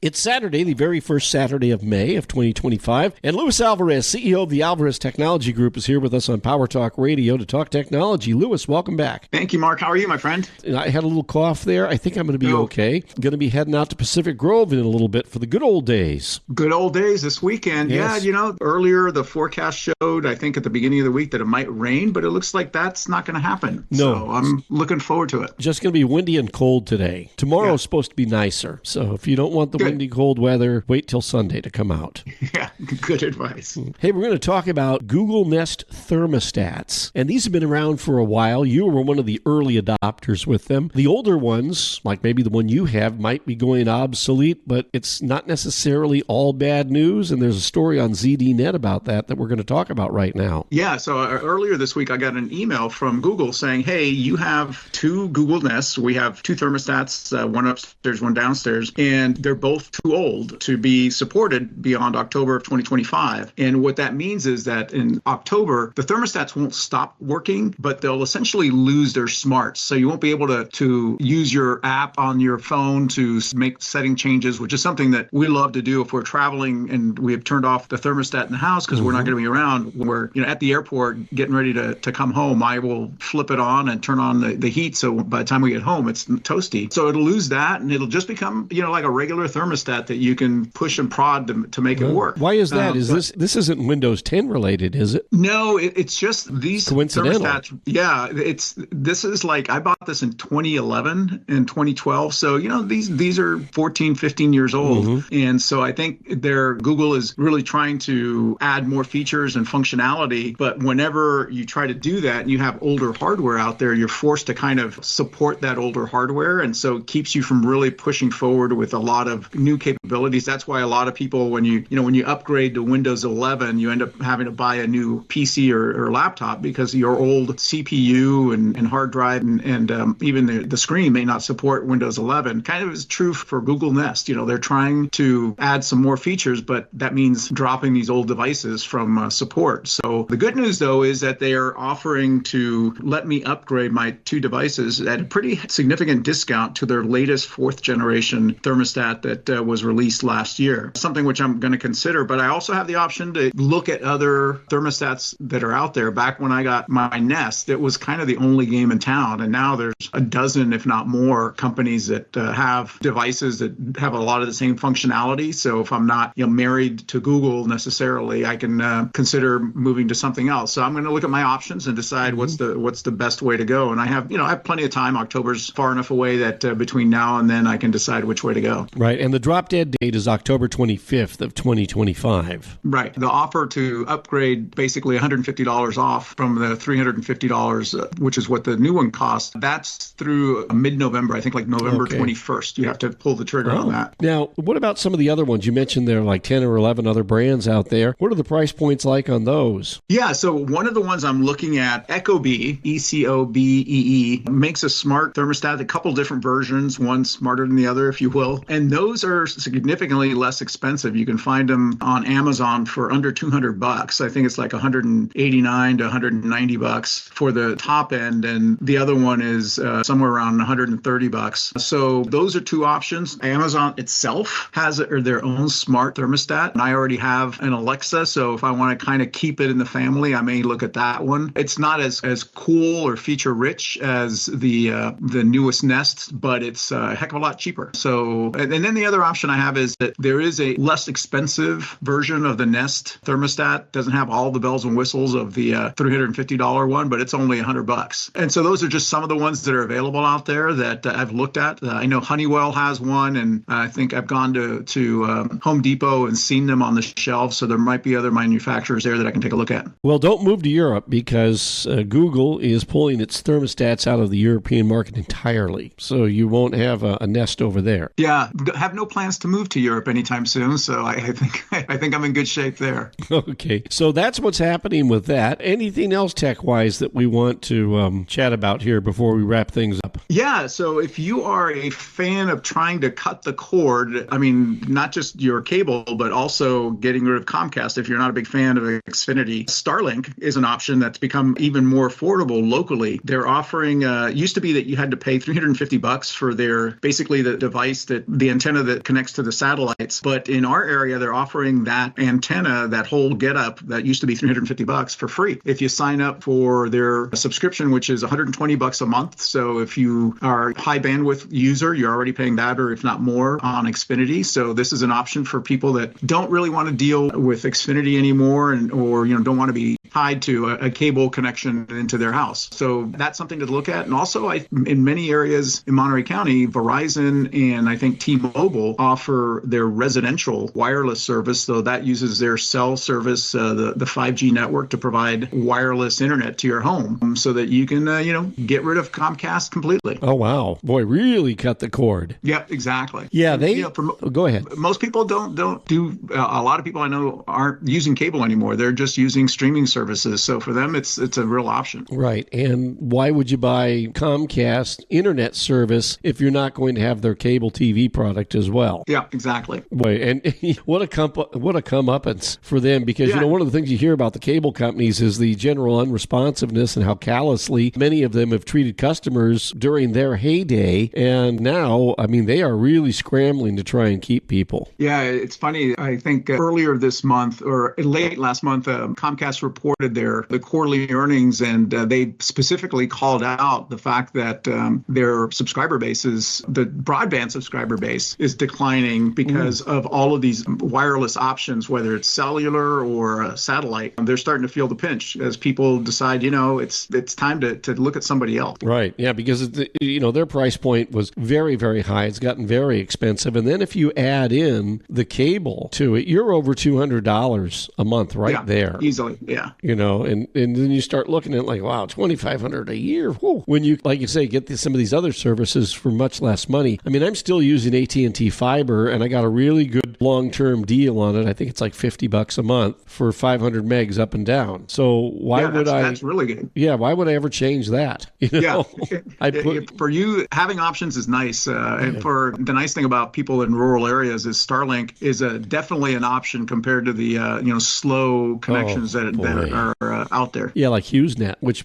It's Saturday, the very first Saturday of May of 2025, and Luis Alvarez, CEO of the Alvarez Technology Group, is here with us on Power Talk Radio to talk technology. Luis, welcome back. Thank you, Mark. How are you, my friend? I had a little cough there. I think I'm going to be okay. Going to be heading out to Pacific Grove in a little bit for the good old days. Good old days this weekend. Yes. Yeah, earlier the forecast showed, I think at the beginning of the week, that it might rain, but it looks like that's not going to happen. No. So I'm looking forward to it. Just going to be windy and cold today. Tomorrow's supposed to be nicer. So if you don't want the windy, cold weather, wait till Sunday to come out. Yeah, good advice. Hey, we're going to talk about Google Nest Thermostats. And these have been around for a while. You were one of the early adopters with them. The older ones, like maybe the one you have, might be going obsolete, but it's not necessarily all bad news. And there's a story on ZDNet about that we're going to talk about right now. Yeah, so earlier this week, I got an email from Google saying, hey, you have two Google Nests. We have two thermostats, one upstairs, one downstairs, and they're both too old to be supported beyond October of 2025. And what that means is that in October, the thermostats won't stop working, but they'll essentially lose their smarts. So you won't be able to use your app on your phone to make setting changes, which is something that we love to do if we're traveling and we have turned off the thermostat in the house because we're not going to be around. When we're at the airport getting ready to come home, I will flip it on and turn on the heat. So by the time we get home, it's toasty. So it'll lose that and it'll just become, like a regular thermostat that you can push and prod to make it work. Why is that? This isn't Windows 10 related, is it? No, it's just these thermostats. Yeah, this is like, I bought this in 2011 and 2012. So, these are 14, 15 years old. And so I think Google is really trying to add more features and functionality. But whenever you try to do that and you have older hardware out there, you're forced to kind of support that older hardware. And so it keeps you from really pushing forward with a lot of new capabilities. That's why a lot of people, when you upgrade to Windows 11, you end up having to buy a new PC or laptop because your old CPU and hard drive and even the screen may not support Windows 11. Kind of is true for Google Nest. They're trying to add some more features, but that means dropping these old devices from support. So the good news, though, is that they are offering to let me upgrade my two devices at a pretty significant discount to their latest fourth generation thermostat that was released last year. Something which I'm going to consider, but I also have the option to look at other thermostats that are out there. Back when I got my Nest, it was kind of the only game in town. And now there's a dozen, if not more, companies that have devices that have a lot of the same functionality. So if I'm not married to Google necessarily, I can consider moving to something else. So I'm going to look at my options and decide what's the best way to go. And I have plenty of time. October's far enough away that between now and then I can decide which way to go. Right. And the drop dead date is October 25th of 2025. Right. The offer to upgrade basically $150 off from the $350, which is what the new one costs. That's through mid-November, I think like November 21st. You have to pull the trigger on that. Now, what about some of the other ones? You mentioned there are like 10 or 11 other brands out there. What are the price points like on those? Yeah, so one of the ones I'm looking at, ecobee, ECOBEE, makes a smart thermostat, a couple different versions, one smarter than the other, if you will. And those are significantly less expensive. You can find them on Amazon for under $200. I think it's like $189 to $190 for the top end, and the other one is somewhere around $130. So those are two options. Amazon itself has their own smart thermostat, and I already have an Alexa, so if I want to kind of keep it in the family, I may look at that one. It's not as cool or feature rich as the newest Nest, but it's a heck of a lot cheaper. So, and then the other option I have is that there is a less expensive version of the Nest thermostat. Doesn't have all the bells and whistles of the $350 one, but it's only $100. And so those are just some of the ones that are available out there that I've looked at. I know Honeywell has one, and I think I've gone to Home Depot and seen them on the shelf. So there might be other manufacturers there that I can take a look at. Well, don't move to Europe because Google is pulling its thermostats out of the European market entirely. So you won't have a Nest over there. Yeah, have no plans to move to Europe anytime soon. So I think I'm in good shape there. Okay, so that's what's happening with that. Anything else tech-wise that we want to chat about here before we wrap things up? Yeah, so if you are a fan of trying to cut the cord, I mean, not just your cable, but also getting rid of Comcast, if you're not a big fan of Xfinity, Starlink is an option that's become even more affordable locally. They're offering, used to be that you had to pay $350 for basically the device, the antenna that connects to to the satellites. But in our area, they're offering that antenna, that whole getup that used to be $350 for free if you sign up for their subscription, which is $120 a month. So if you are a high bandwidth user, you're already paying that, or if not more, on Xfinity. So this is an option for people that don't really want to deal with Xfinity anymore, or don't want to be tied to a cable connection into their house. So that's something to look at. And also, in many areas in Monterey County, Verizon and I think T-Mobile offer their residential wireless service. So that uses their cell service, the 5G network, to provide wireless internet to your home, so that you can get rid of Comcast completely. Oh wow, boy, really cut the cord. Yeah, exactly. Yeah, go ahead. Most people don't do. A lot of people I know aren't using cable anymore. They're just using streaming services. So for them, it's a real option. Right. And why would you buy Comcast internet service if you're not going to have their cable TV product as well? Yeah, exactly. Boy, and what a comeuppance for them, because one of the things you hear about the cable companies is the general unresponsiveness and how callously many of them have treated customers during their heyday. And now, they are really scrambling to try and keep people. Yeah, it's funny. I think earlier this month or late last month, Comcast reported the quarterly earnings, and they specifically called out the fact that their subscriber base the broadband subscriber base is declining because of all of these wireless options, whether it's cellular or satellite. They're starting to feel the pinch as people decide, it's time to look at somebody else. Right. Yeah, because their price point was very, very high. It's gotten very expensive. And then if you add in the cable to it, you're over $200 a month there. Easily. Yeah. And then you start looking at wow, $2,500 a year. Whew. When you, like you say, get some of these other services for much less money. I'm still using AT&T Fiber, and I got a really good long-term deal on it. I think it's like $50 a month for 500 megs up and down. So why would I? That's really good. Yeah. Why would I ever change that? Yeah. For you, having options is nice. And for the nice thing about people in rural areas is Starlink is definitely an option compared to the slow connections that are out there. Yeah, like HughesNet, which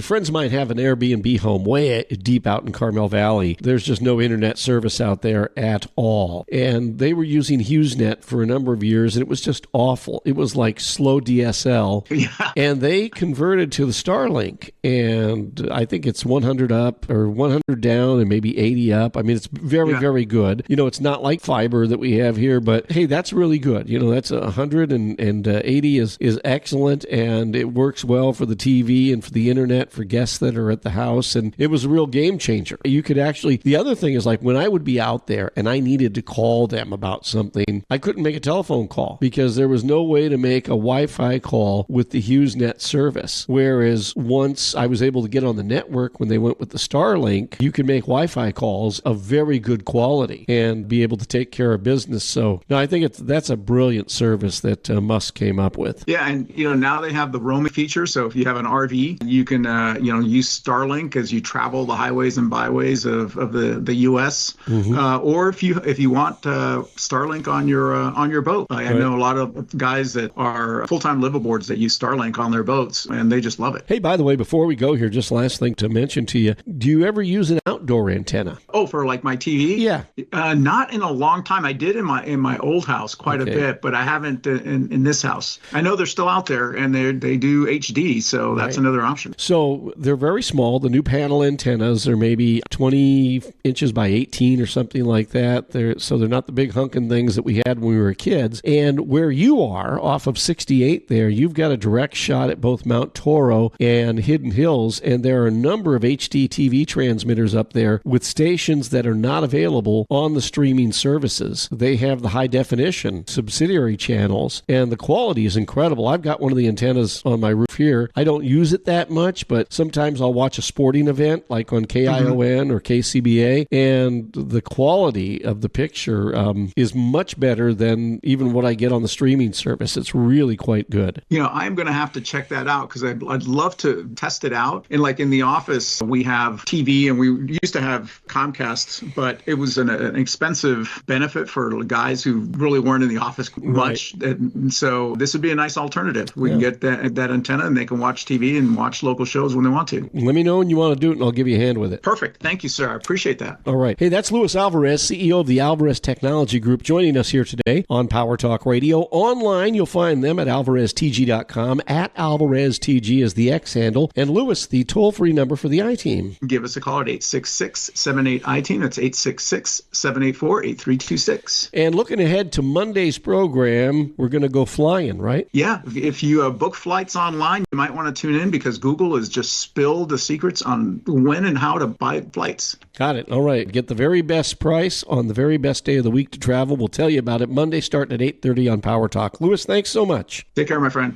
friends of mine have an Airbnb home way deep out in Carmel Valley. There's just no internet service out there at all. And they were using HughesNet for a number of years, and it was just awful. It was like slow DSL. Yeah. And they converted to the Starlink, and I think it's 100 up or 100 down and maybe 80 up. It's very, very good. It's not like fiber that we have here, but hey, that's really good. That's 100 and 80 is excellent, and it works well for the TV and for the internet for guests that are at the house. And it was a real game changer. You could actually, the other thing is when I would be out there and I needed to call them about something, I couldn't make a telephone call because there was no way to make a Wi-Fi call with the HughesNet service. Whereas once I was able to get on the network when they went with the Starlink, you could make Wi-Fi calls of very good quality and be able to take care of business. So no, I think that's a brilliant service that Musk came up with. Yeah, and now they have the roaming feature. So if you have an RV, you can use Starlink as you travel the highways and byways of the U.S. Or if you want Starlink on your boat. I know a lot of guys that are full-time liveaboards that use Starlink on their boats, and they just love it. Hey, by the way, before we go here, just last thing to mention to you, do you ever use an outdoor antenna? Oh, for like my TV? Yeah. Not in a long time. I did in my old house quite a bit, but I haven't in this house. I know they're still out there, and they do HD, so that's another option. So they're very small. The new panel antennas are maybe 20 inches by 18 or something like that. They're not the big hunking things that we had when we were kids. And where you are, off of 68 there, you've got a direct shot at both Mount Toro and Hidden Hills, and there are a number of HD TV transmitters up there with stations that are not available on the streaming services. They have the high definition subsidiary channels, and the quality is incredible. I've got one of the antennas on my roof here. I don't use it that much, but sometimes I'll watch a sporting event like on KION or KCBA, and the quality of the picture is much better than even what I get on the streaming service. It's really quite good. I'm going to have to check that out because I'd love to test it out. And like in the office, we have TV, and we used to have Comcast, but it was an expensive benefit for guys who really weren't in the office much. And so this would be a nice alternative. We can get that antenna and they can watch TV and watch local shows when they want to. Let me know when you want to do it, and I'll give you a hand with it. Perfect. Thank you, sir. I appreciate that. All right. Hey, that's Luis Alvarez, CEO of the Alvarez Technology Group, joining us here today on Power Talk Radio. Online, you'll find them at alvareztg.com. At AlvarezTG is the X handle. And Luis, the toll-free number for the I-Team. Give us a call at 866-78-I-Team. That's 866-784-8326. And looking ahead to Monday's program, we're going to go flying, right? Yeah. If you book flights online, you might want to tune in because Google has just spilled the secrets on when and how to buy flights. Got it. All right. Get the very best price on the very best day of the week to travel. We'll tell you about it Monday starting at 8:30 on Power Talk. Luis, thanks so much. Take care, my friend.